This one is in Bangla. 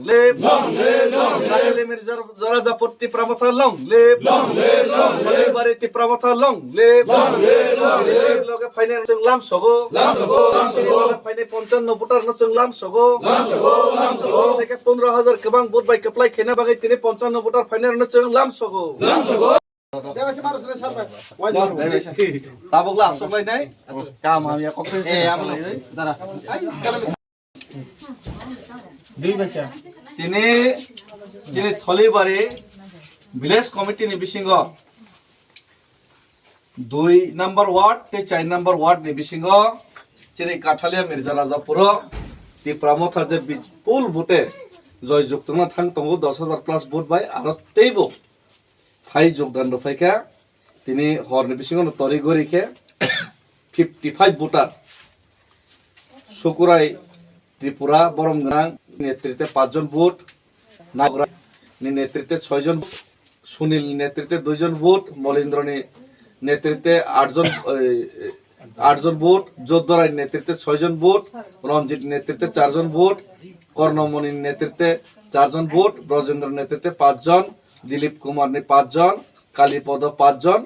লেপ কাজলে মির্জা রাজাপট্টি প্রামথা লং লেপ বাড়িতে প্রামথা লং লেপ লগে ফাইনাল চংলাম সগো ফাইনাল 55 ভোটার ন চংলাম সগো থেকে 15,000 কেবাং ভোট বাই কেপ্লাই খেনা বাগাই তিনি 55 ভোটার ফাইনাল ন চংলাম সগো তাবগলা আসলাই নাই কাম আমি কত দাঁড়া দুই বছর তিনি থলিবাড়ি village committee ni bisingo 2 number ward te 4 number ward ni bisingo chini Kathalia Mirza Rajapuro ti pramotha je full vote joy juktuna thang tongo 10,000 plus vote by aro teibo hai jogdan rofaika tini horni bisingo tori gorike 55 voter Sukurai Tripura Boromgrang নেতৃত্বে 5 জন ভোট নাগরা নেতৃত্বে 6 জন সুনীল নেতৃত্বে 2 জন ভোট মলিন্দ্র নেতৃত্বে 8 জন ভোট যোদ্ধরাই নেতৃত্বে 6 জন ভোট রঞ্জিত নেতৃত্বে 4 জন ভোট কর্ণমণি নেতৃত্বে 4 জন ভোট ব্রজেন্দ্র নেতৃত্বে 5 জন দিলীপ কুমার 5 জন কালীপদ 5 জন